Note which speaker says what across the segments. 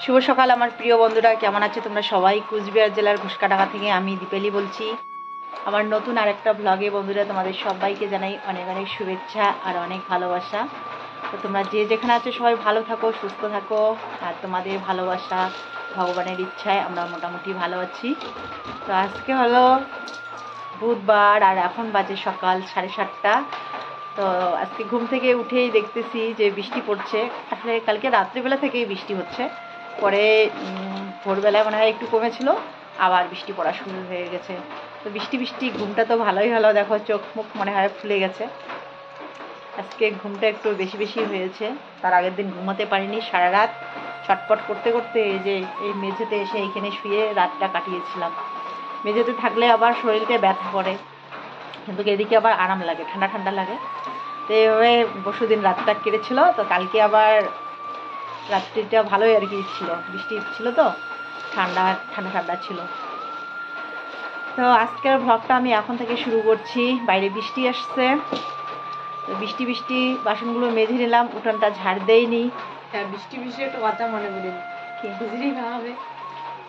Speaker 1: শুভ সকাল আমার প্রিয় বন্ধুরা, কেমন আছো তোমরা সবাই? কুচবিহার জেলার ঘুষকাডাঙ্গা থেকে আমি দীপালি বলছি। আমার নতুন আরেকটা ব্লগে বন্ধুরা তোমাদের সবাইকে জানাই অনেক অনেক শুভেচ্ছা আর অনেক ভালোবাসা। তো তোমরা যে যেখানে আছো সবাই ভালো থাকো, সুস্থ থাকো, আর তোমাদের ভালোবাসা ভগবানের ইচ্ছায় আমরা মোটামুটি ভালো আছি। তো আজকে হলো বুধবার আর এখন বাজে সকাল 7:30। তো আজকে ঘুম থেকে উঠেই দেখতেছি যে বৃষ্টি পড়ছে। আসলে কালকে রাত্রিবেলা থেকেই বৃষ্টি হচ্ছে, পরে ভোরবেলায় মনে হয় একটু কমেছিল, আবার বৃষ্টি পড়া শুরু হয়ে গেছে। তো বৃষ্টি বৃষ্টি ঘুমটা তো ভালোই হলো, দেখো চোখ মুখ মনে হয় ফুলে গেছে। আজকে ঘুমটা একটু বেশি বেশি হয়েছে, তার আগের দিন ঘুমাতে পারিনি, সারা রাত ছটপট করতে করতে এই যে এই মেঝেতে এসে এইখানে শুয়ে রাতটা কাটিয়েছিলাম। মেঝেতে থাকলে আবার শরীরকে ব্যথা করে, কিন্তু এদিকে আবার আরাম লাগে, ঠান্ডা ঠান্ডা লাগে। তো এইভাবে পরশুদিন রাতটা কেটেছিল। তো কালকে আবার রাত্রিটা ভালোই আর কি ছিল, বৃষ্টি ছিল তো ঠান্ডা ঠান্ডা ঠান্ডা ছিল। তো আজকের ভ্লগটা আমি এখন থেকে শুরু করছি। বাইরে বৃষ্টি আসছে, তো বৃষ্টি বৃষ্টি বাসনগুলো মেজে নিলাম, উঠানটা ঝাড় দেয়নি।
Speaker 2: হ্যাঁ, বৃষ্টি বৃষ্টি একটা কথা মনে করি, খিচুড়ি খাওয়া হবে।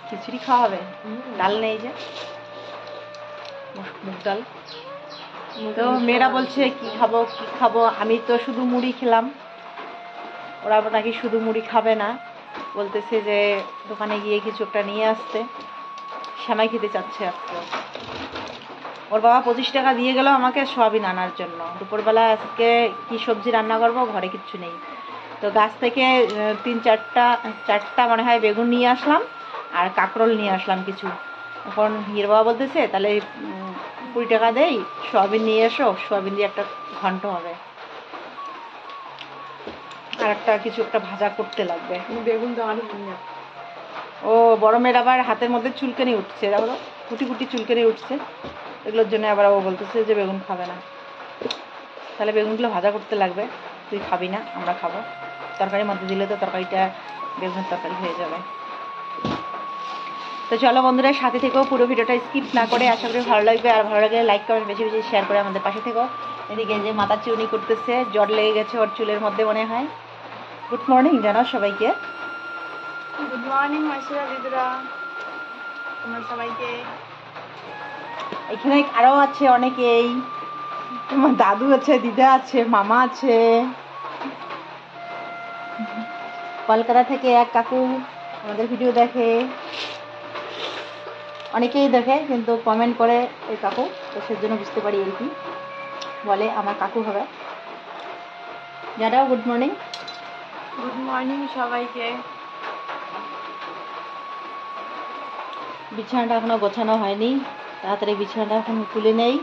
Speaker 1: খিচুড়ি খাওয়া হবে? ডাল নেই যে, মুগ ডাল। তো মেয়েরা বলছে কি খাবো কি খাবো, আমি তো শুধু মুড়ি খেলাম, ওরা নাকি শুধু মুড়ি খাবে না, বলতেছে যে দোকানে গিয়ে কিছু একটা নিয়ে আসতে। সেমাই খেতে চাচ্ছে আজকে। ওর বাবা 25 টাকা দিয়ে গেল আমাকে সয়াবিন আনার জন্য। দুপুরবেলা আজকে কি সবজি রান্না করবো, ঘরে কিচ্ছু নেই। তো গাছ থেকে 3-4টা মনে হয় বেগুন নিয়ে আসলাম, আর কাঁকরোল নিয়ে আসলাম কিছু। এখন হির বাবা বলতেছে তাহলে 20 টাকা দেই, সয়াবিন নিয়ে এসো, সয়াবিন দিয়ে একটা ঘন্ট হবে, আর একটা কিছু একটা ভাজা করতে লাগবে।
Speaker 2: বেগুন তো আরো
Speaker 1: ও বড় মেয়ের আবার হাতের মধ্যে চুলকানি উঠছে, দেখো কুটি কুটি চুলকানি উঠছে, এগুলোর জন্য আবার ও বলতেছে যে বেগুন খাবে না। তাহলে বেগুনগুলো ভাজা করতে লাগবে, তুই খাবি না, আমরা খাবো। তরকারির মধ্যে দিলে তো তরকারিটা বেগুনের তরকারি হয়ে যাবে। তো চলো বন্ধুরা, সাথে থেকেও পুরো ভিডিওটা স্কিপ না করে, আশা করি ভালো লাগবে। আর ভালো লাগলে লাইক কমেন্ট বেশি বেশি শেয়ার করে আমাদের পাশে থেকো। এদিকে যে মাথা চিউনি করতেছে, জ্বর লেগে গেছে ওর চুলের মধ্যে মনে হয়। গুড মর্নিং জানাও সবাইকে।
Speaker 2: গুড মর্নিং মাসিরা দিদিরা, তোমরা সবাইকে।
Speaker 1: এখানে আরও আছে অনেকেই, তোমার দাদু আছে, দিদা আছে, মামা আছে। কলকাতা থেকে এক কাকু আমাদের ভিডিও দেখে, অনেকেই দেখে কিন্তু কমেন্ট করে এই কাকু, তো সেজন্য বুঝতে পারি আর কি, বলে আমার কাকু হবে। জানাও গুড মর্নিং।
Speaker 2: গুড মর্নিং সবাইকে।
Speaker 1: বিছানাটা এখনো গোছানো হয়নি, তাড়াতাড়ি বিছানাটা এখন তুলে নেই।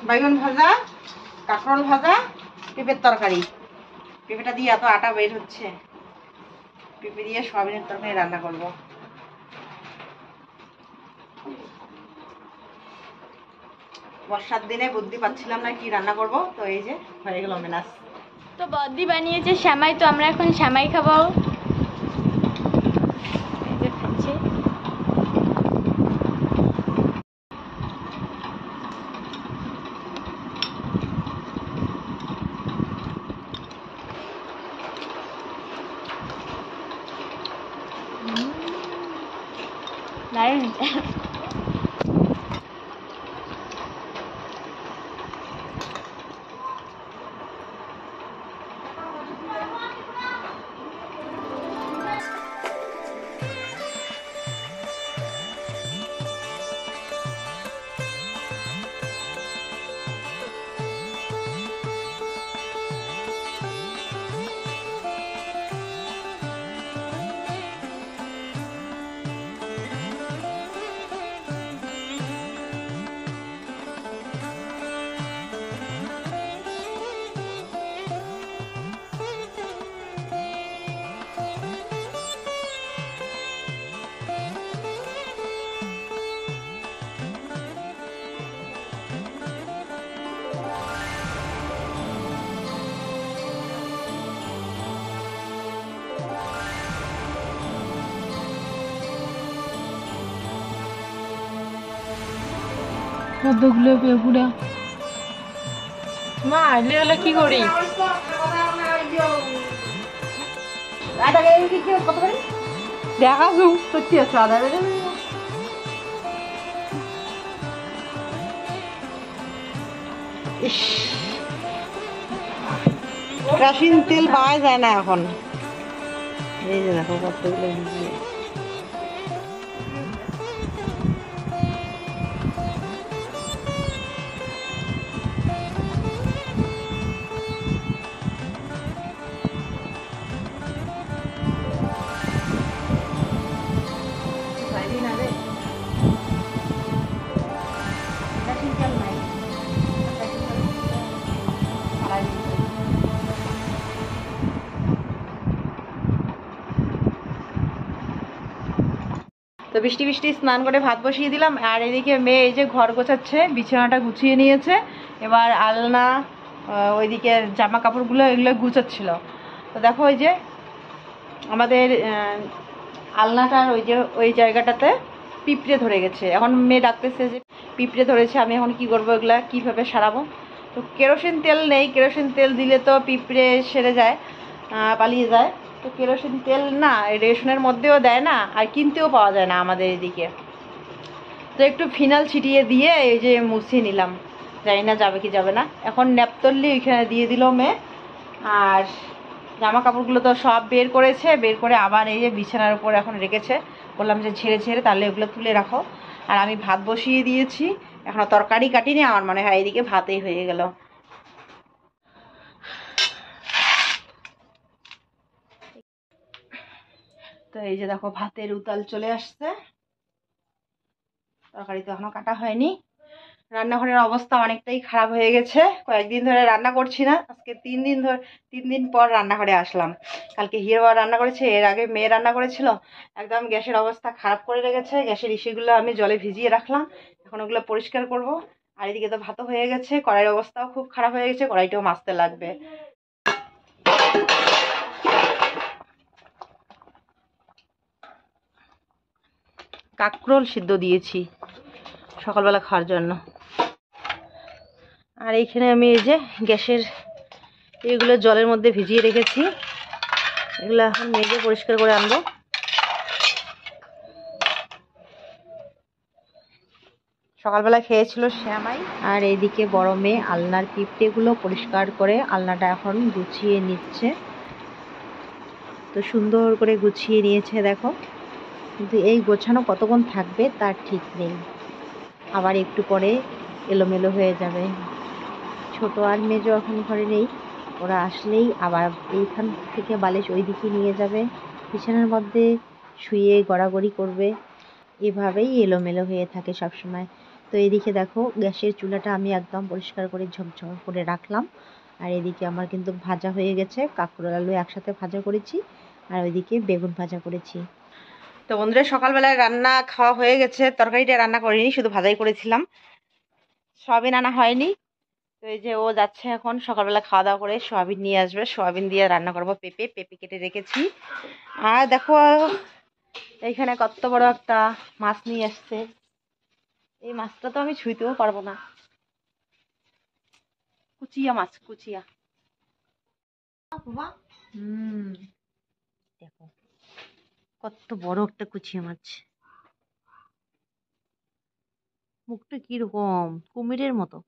Speaker 1: বাইগন ভাজা, কাঁকরোল ভাজা, পেঁপের তরকারি। পেঁপেটা দিয়ে এত আটা বের হচ্ছে, পেঁপে দিয়ে সয়াবিনের তরকারি রান্না করবো। বর্ষার দিনে বুদ্ধি পাচ্ছিলাম না কি রান্না করব, তো এই যে হয়ে গেল মেনাস।
Speaker 3: তো বদ্দি বানিয়েছে শ্যামাই, তো আমরা এখন শ্যামাই খাবো। এই যে খাচ্ছি। দারুণ।
Speaker 2: কতগুলো পেপুরা মা এলে হলে কি করি?
Speaker 1: দেখা সত্যি আছে আদা কেরোসিন তেল পাওয়া যায় না এখন। এই যে দেখো কতগুলো ভিজিয়ে। তো বৃষ্টি বৃষ্টি স্নান করে ভাত বসিয়ে দিলাম, আর এদিকে মেয়ে এই যে ঘর গোছাচ্ছে, বিছানাটা গুছিয়ে নিয়েছে। এবার আলনা, ওইদিকে জামা কাপড়গুলো এগুলো গুছাচ্ছিল। তো দেখো ওই যে আমাদের আলনাটার ওই জায়গাটাতে পিঁপড়ে ধরে গেছে। এখন মেয়ে ডাকতেছে যে পিঁপড়ে ধরেছে, আমি এখন কি করবো, এগুলা কীভাবে সারাবো। তো কেরোসিন তেল নেই, কেরোসিন তেল দিলে তো পিঁপড়ে সেরে যায়, পালিয়ে যায়। তো কেরোসিন তেল না, রেশনের মধ্যেও দেয় না, আর কিনতেও পাওয়া যায় না আমাদের এদিকে। তো একটু ফিনাল ছিটিয়ে দিয়ে এই যে মুছিয়ে নিলাম, জানি না যাবে কি যাবে না। এখন ন্যাপতল্লি ওইখানে দিয়ে দিল মেয়ে। আর জামা কাপড়গুলো তো সব বের করেছে, বের করে আবার এই যে বিছানার উপর এখন রেখেছে। বললাম যে ঝেড়ে ঝেড়ে তাহলে ওগুলো তুলে রাখো। আর আমি ভাত বসিয়ে দিয়েছি, এখনও তরকারি কাটিনি। আমার মনে হয় এদিকে ভাতেই হয়ে গেল। তো এই যে দেখো ভাতের উতাল চলে আসছে, তরকারি তো এখনো কাটা হয়নি। রান্নাঘরের অবস্থা অনেকটাই খারাপ হয়ে গেছে, কয়েকদিন ধরে রান্না করছি না। আজকে 3 দিন পর রান্নাঘরে আসলাম। কালকে হিরো রান্না করেছে, এর আগে মেয়ে রান্না করেছিল। একদম গ্যাসের অবস্থা খারাপ করে রেখেছে। গ্যাসের ইস্যুগুলো আমি জলে ভিজিয়ে রাখলাম, এখন ওগুলো পরিষ্কার করব। আর এদিকে তো ভাতও হয়ে গেছে, কড়াইয়ের অবস্থাও খুব খারাপ হয়ে গেছে, কড়াইটাও মাজতে লাগবে। কাঁকরোল সিদ্ধ দিয়েছি সকালবেলা খাওয়ার জন্য। আর এইখানে আমি এই যে গ্যাসের এগুলো জলের মধ্যে ভিজিয়ে রেখেছি, এগুলো এখন মেজে পরিষ্কার করে আনবো। সকালবেলা খেয়েছিল শ্যামাই। আর এইদিকে বড় মেয়ে আলনার পিঁপড়েগুলো পরিষ্কার করে আলনাটা এখন গুছিয়ে নিচ্ছে। তো সুন্দর করে গুছিয়ে নিয়েছে দেখো, কিন্তু এই গোছানো কতক্ষণ থাকবে তার ঠিক নেই, আবার একটু পরে এলোমেলো হয়ে যাবে। ছোট আর মেজো এখন ঘরে নেই, ওরা আসলেই আবার এইখান থেকে বালিশ ওই দিকে নিয়ে যাবে, বিছানার মধ্যে শুয়ে গড়াগড়ি করবে, এভাবেই এলোমেলো হয়ে থাকে সব সময়। তো এদিকে দেখো গ্যাসের চুলাটা আমি একদম পরিষ্কার করে ঝকঝক করে রাখলাম। আর এদিকে আমার কিন্তু ভাজা হয়ে গেছে, কাঁকরোল আলু একসাথে ভাজা করেছি, আর ওইদিকে বেগুন ভাজা করেছি। তো তো বন্ধুরা সকালবেলায় রান্না খাওয়া হয়ে গেছে, তরকারিটা রান্না করিনি, শুধু ভাজাই করেছিলাম, সয়াবিন আনা হয়নি। তো এই যে ও যাচ্ছে এখন সকালবেলা খাওয়া দাওয়া করে সয়াবিন নিয়ে আসবে, সয়াবিন দিয়ে রান্না করবো। পেঁপে পেঁপে কেটে রেখেছি। আর দেখো এইখানে কত বড় একটা মাছ নিয়ে আসছে। এই মাছটা তো আমি ছুঁইতেও পারবো না। কুচিয়া মাছ, কুচিয়া। দেখো কত বড় একটা কুচিয়া মাছ। মুখটা কিরকম কুমিরের মতো।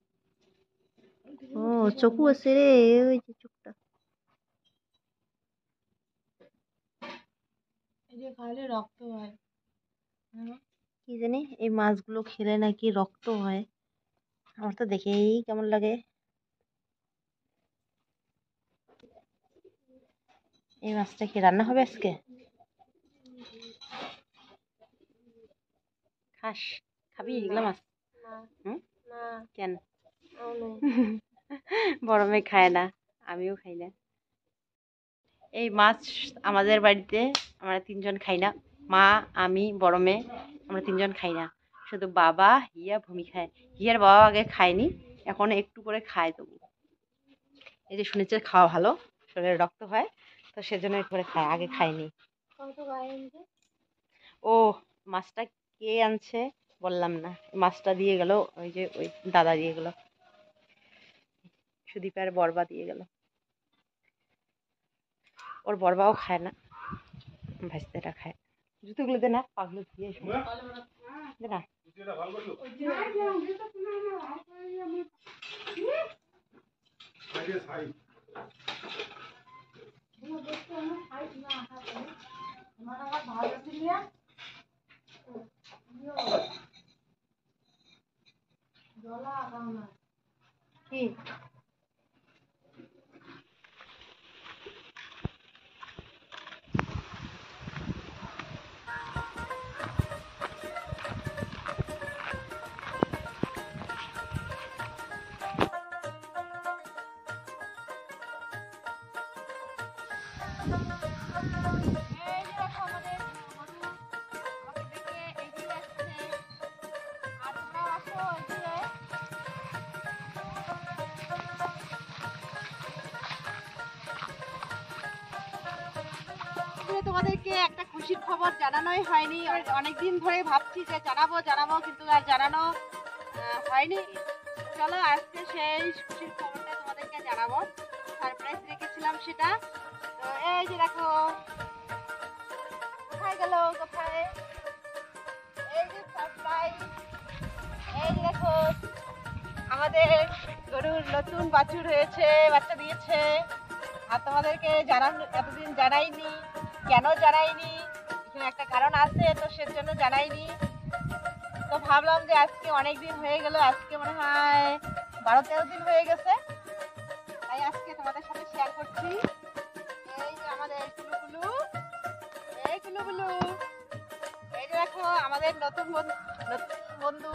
Speaker 1: ও চকু আছে রে, ওই যে চোখটা।
Speaker 2: এই যে খাইলে রক্ত হয়।
Speaker 1: কি জানি এই মাছগুলো খেলে নাকি রক্ত হয়। আমার তো দেখেই কেমন লাগে। এই মাছটা কি রান্না হবে আজকে? খাস? খাবি এগুলো মাছ? হুম? কেন? বড় মেয়ে খায় না, আমিও খাই না। এই মাছ আমাদের বাড়িতে আমরা তিনজন খাই না, মা, আমি, বড় মেয়ে, আমরা তিনজন খাই না। শুধু বাবা, হিয়া, ভূমি খায়। হিয়ার বাবা আগে খায়নি, এখন একটু করে খায়। তবু এই যে শুনেছে খাওয়া ভালো, শরীরে রক্ত হয়, তো সেজন্য একটু করে খায়, আগে খায়নি। ও মাছটা কে আনছে বললাম না, মাছটা দিয়ে গেল ওই যে ওই দাদা দিয়ে গেল, সুদীপ আর বরবা দিয়ে গেল। ওর বরবাও খায় না, ভাজতেটা খায়। জুতোগুলো দে না, পাগলো দিয়ে দে না। কি তোমাদেরকে একটা খুশির খবর জানানোই হয়নি, অনেকদিন ধরে ভাবছি যে জানাবো জানাবো, কিন্তু আর জানানো হয়নি। চলো আজকে সেই খুশির খবরটা তোমাদেরকে জানাবো, সারপ্রাইজ রেখেছিলাম সেটা। তো এই যে দেখো, কোথায় গেল, কোথায়, এই যে সারপ্রাইজ। এই যে দেখো আমাদের গরুর নতুন বাছুর হয়েছে, বাচ্চা দিয়েছে। আর তোমাদেরকে জানানো এতদিন জানাইনি, কেন জানাইনি, এখানে একটা কারণ আছে, তো সেজন্য জানাইনি। তো ভাবলাম যে আজকে অনেক দিন হয়ে গেল, আজকে মনে হয় 12-13 দিন হয়ে গেছে, তাই আজকে তোমাদের সাথে শেয়ার করছি। এই যে আমাদের কুলুকুলু, এই কুলুকুলু, এই যে দেখো আমাদের নতুন বন্ধু।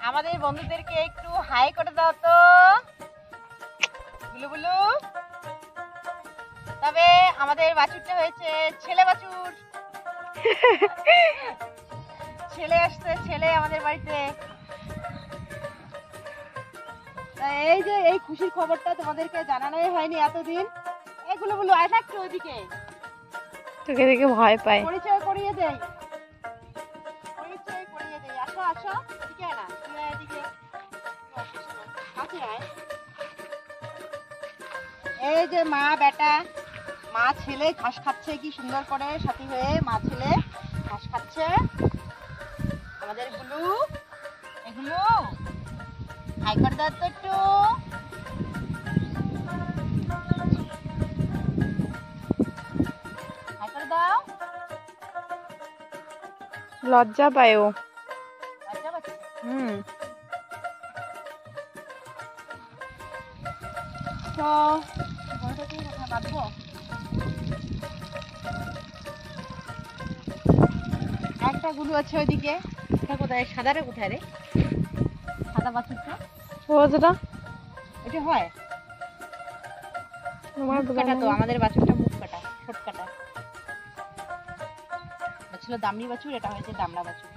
Speaker 1: আমাদের বন্ধুদেরকে একটু হাই করে দাও তো বুলুবুলু। তবে আমাদের বাছুরটা হয়েছে ছেলে বাছুর, ছেলে আসছে, ছেলে আমাদের বাড়িতে। এই যে এই খুশির খবরটা তোমাদেরকে জানানোই হয়নি এতদিন। এগুলো বলো আয় থাকতো ওইদিকে,
Speaker 3: তোকে দেখে ভয় পায়।
Speaker 1: পরিচয় করিয়ে দেই, পরিচয় করিয়ে দেই। আসো আসো, এদিকে আয় না, তুই আয় এদিকে, কাছে আয়। এই যে মা বেটা, মা ছেলে ঘাস খাচ্ছে, কি সুন্দর করে সাথী হয়ে মা ছেলে ঘাস খাচ্ছে। আমাদের গুলু, এগুলো হাই করে দাও তো একটু। হাই করে দাও।
Speaker 3: লজ্জা পায় ও।
Speaker 1: লজ্জা পাচ্ছে? তো গরুটাকে কোথায় বাঁধবো? একটা গুলু আছে ওইদিকে, ওটা কোথায়? সাদারে কোথায় রে? সাদা বাছুরটা
Speaker 3: ও যেটা
Speaker 1: এটা হয়
Speaker 3: তোমার
Speaker 1: মুখ কাটা, তো আমাদের বাছুরটা মুখ কাটা, ঠোঁট কাটা। ছিল দামড়ি বাছুর, এটা হয়েছে দামড়া বাছুর।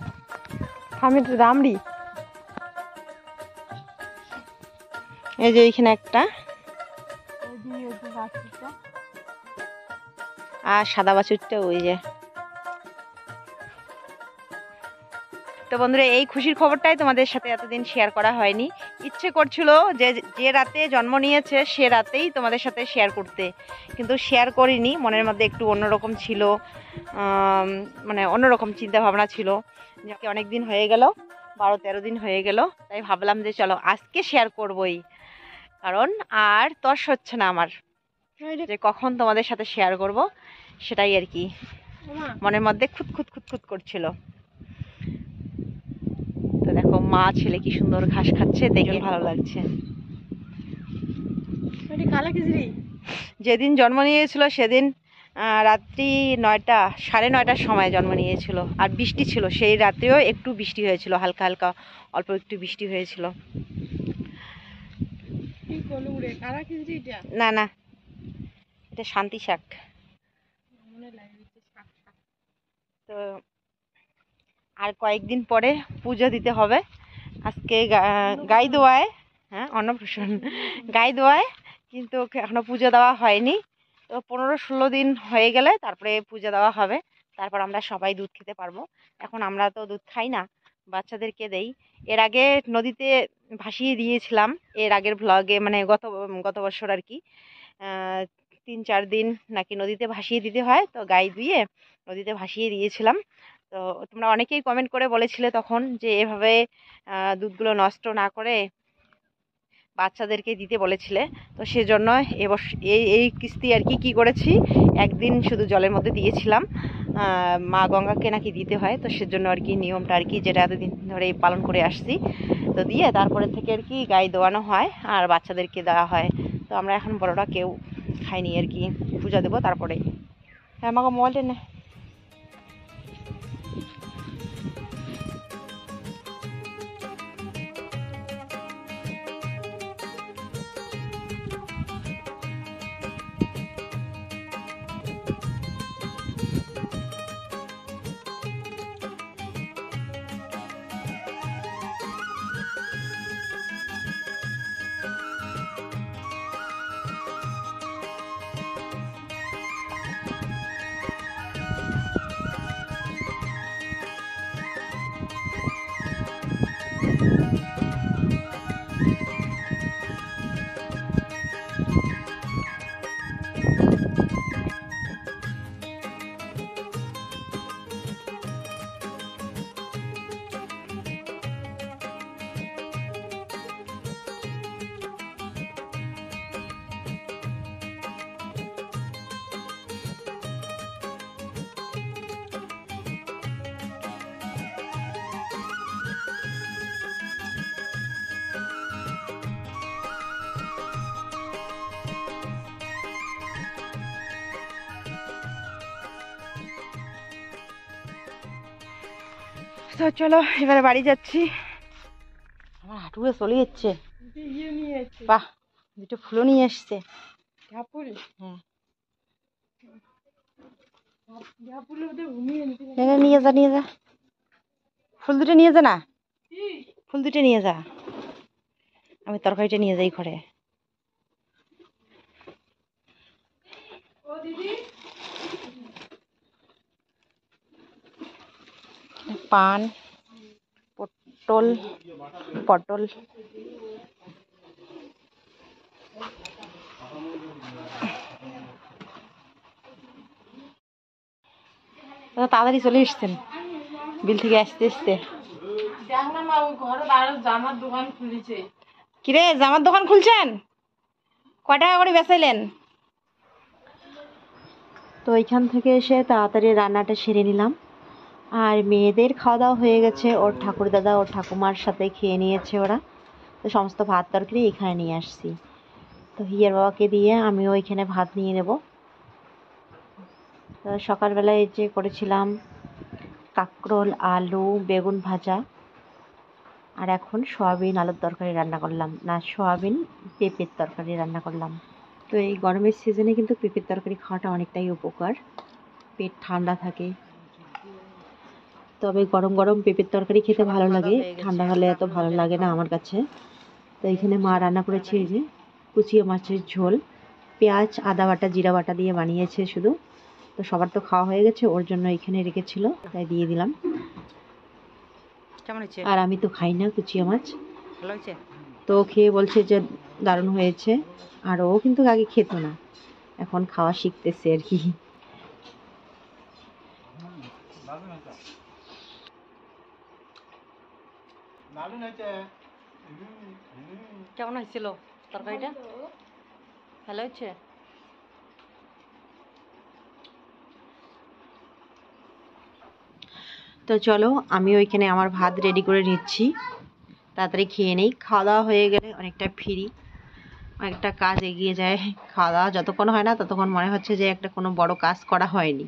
Speaker 2: আমি তো দামড়ি।
Speaker 1: এই যে এইখানে একটা, আর সাদা বাছুরটা ওই যে। তো বন্ধুরা, এই খুশির খবরটাই তোমাদের সাথে এতদিন শেয়ার করা হয়নি। ইচ্ছে করছিল যে যে রাতে জন্ম নিয়েছে সে রাতেই তোমাদের সাথে শেয়ার করতে, কিন্তু শেয়ার করিনি। মনের মধ্যে একটু অন্যরকম ছিল, মানে অন্যরকম চিন্তা ভাবনা ছিল। যে অনেক দিন হয়ে গেল, 12-13 দিন হয়ে গেল, তাই ভাবলাম যে চলো আজকে শেয়ার করবই। কারণ আর তর্স হচ্ছে না আমার যে কখন তোমাদের সাথে শেয়ার করব, সেটাই আর কি মনের মধ্যে খুঁতখুত খুঁতখুত করছিল। তো দেখো মা ছেলে কি সুন্দর ঘাস খাচ্ছে, দেখে ভালো লাগছে। যেদিন জন্ম নিয়েছিল সেদিন রাত্রি 9টা, 9:30টার সময় জন্ম নিয়েছিল, আর বৃষ্টি ছিল। সেই রাতেও একটু বৃষ্টি হয়েছিল, হালকা হালকা অল্প একটু বৃষ্টি হয়েছিল। না না, এটা শান্তি শাক। তো আর কয়েকদিন পরে পুজো দিতে হবে। আজকে গাই দোয়ায়, হ্যাঁ অন্নপ্রাশন, গাই দোয়ায়, কিন্তু এখনো পুজো দেওয়া হয়নি। তো 15-16 দিন হয়ে গেলে তারপরে পুজো দেওয়া হবে। তারপর আমরা সবাই দুধ খেতে পারবো। এখন আমরা তো দুধ খাই না, বাচ্চাদেরকে দেই। এর আগে নদীতে ভাসিয়ে দিয়েছিলাম, এর আগের ভ্লগে, মানে গত বছর আর কি। 3-4 দিন নাকি নদীতে ভাসিয়ে দিতে হয়, তো গাই ধুয়ে নদীতে ভাসিয়ে দিয়েছিলাম। তো তোমরা অনেকেই কমেন্ট করে বলেছিলে তখন যে এভাবে দুধগুলো নষ্ট না করে বাচ্চাদেরকে দিতে বলেছিলে। তো সেজন্য এবছর এই কিস্তি আর কি করেছি, একদিন শুধু জলের মধ্যে দিয়েছিলাম। মা গঙ্গাকে নাকি দিতে হয়, তো সেজন্য আর কি নিয়মটা আর কি, যেটা এতদিন ধরে পালন করে আসছি। তো দিয়ে তারপরে থেকে আর কি গাই দোয়ানো হয় আর বাচ্চাদেরকে দেওয়া হয়। তো আমরা এখন বড়রা কেউ খাইনি আর কি, পূজা দেবো তারপরে। হ্যাঁ, আমাকে মোবাইলটা নে। তো চলো এবারে বাড়ি যাচ্ছি। আমার হাঁটুয়ে চলে যাচ্ছে। বাহ, দুটো ফুলও নিয়ে এসছে। হ্যাঁ, নিয়ে যা নিয়ে যা, ফুল দুটো নিয়ে যা না, ফুল দুটো নিয়ে যা, আমি তরকারিটা নিয়ে যাই ঘরে। পান, পটল, তাড়াতাড়ি চলে এসছেন বিল থেকে আসতে আসতে।
Speaker 2: জামার দোকান খুলেছে।
Speaker 1: কিরে, জামার দোকান খুলছেন? কয় টাকা করে বেচাইলেন? তো এইখান থেকে এসে তাড়াতাড়ি রান্নাটা সেরে নিলাম। আর মেয়েদের খাওয়া দাওয়া হয়ে গেছে, ওর ঠাকুর দাদা ওর ঠাকুমার সাথে খেয়ে নিয়েছে ওরা। তো সমস্ত ভাত তরকারি এখানে নিয়ে আসছি। তো হিয়ার বাবাকে দিয়ে আমিও এখানে ভাত নিয়ে নেব। তো সকালবেলায় এই যে করেছিলাম কাঁকরোল, আলু, বেগুন ভাজা, আর এখন সয়াবিন আলুর তরকারি রান্না করলাম, না সয়াবিন পেঁপের তরকারি রান্না করলাম। তো এই গরমের সিজনে কিন্তু পেঁপের তরকারি খাওয়াটা অনেকটাই উপকার, পেট ঠান্ডা থাকে। তবে গরম গরম পেঁপের তরকারি খেতে ভালো লাগে, ঠান্ডা হলে এত ভালো লাগে না আমার কাছে। তো এখানে মা রান্না করেছে এই যে কুচিয়া মাছের ঝোল, পেঁয়াজ আদা বাটা জিরা বাটা দিয়ে বানিয়েছে শুধু। তো সবার তো খাওয়া হয়ে গেছে, ওর জন্য এখানে রেখেছিল তাই দিয়ে দিলাম।
Speaker 2: কেমন হয়েছে?
Speaker 1: আর আমি তো খাই না কুচিয়া মাছ,
Speaker 2: ভালো হয়েছে?
Speaker 1: তো খেয়ে বলছে যে দারুণ হয়েছে। আর ও কিন্তু আগে খেত না, এখন খাওয়া শিখতেছে আর কি।
Speaker 2: কেমন হয়েছিল তরকারিটা? ভালো হয়েছে?
Speaker 1: তো চলো আমি ওইখানে আমার ভাত রেডি করে নিচ্ছি, তাড়াতাড়ি খেয়ে নেই। খাওয়া দাওয়া হয়ে গেলে অনেকটা ফ্রি, অনেকটা কাজ এগিয়ে যায়। খাওয়া দাওয়া যতক্ষণ হয় না ততক্ষণ মনে হচ্ছে যে একটা কোনো বড় কাজ করা হয়নি।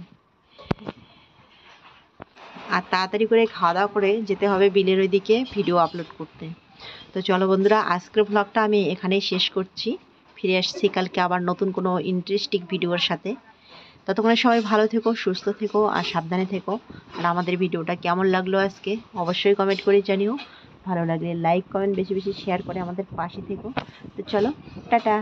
Speaker 1: আর তাড়াতাড়ি করে খাওয়া দাওয়া করে যেতে হবে বিলের ওইদিকে ভিডিও আপলোড করতে। তো চলো বন্ধুরা, আজকের ব্লগটা আমি এখানেই শেষ করছি। ফিরে আসছি কালকে আবার নতুন কোনো ইন্টারেস্টিং ভিডিওর সাথে। ততক্ষণে সবাই ভালো থেকো, সুস্থ থেকো আর সাবধানে থেকো। আর আমাদের ভিডিওটা কেমন লাগলো আজকে অবশ্যই কমেন্ট করে জানিও। ভালো লাগলে লাইক কমেন্ট বেশি বেশি শেয়ার করে আমাদের পাশে থেকো। তো চলো, টাটা।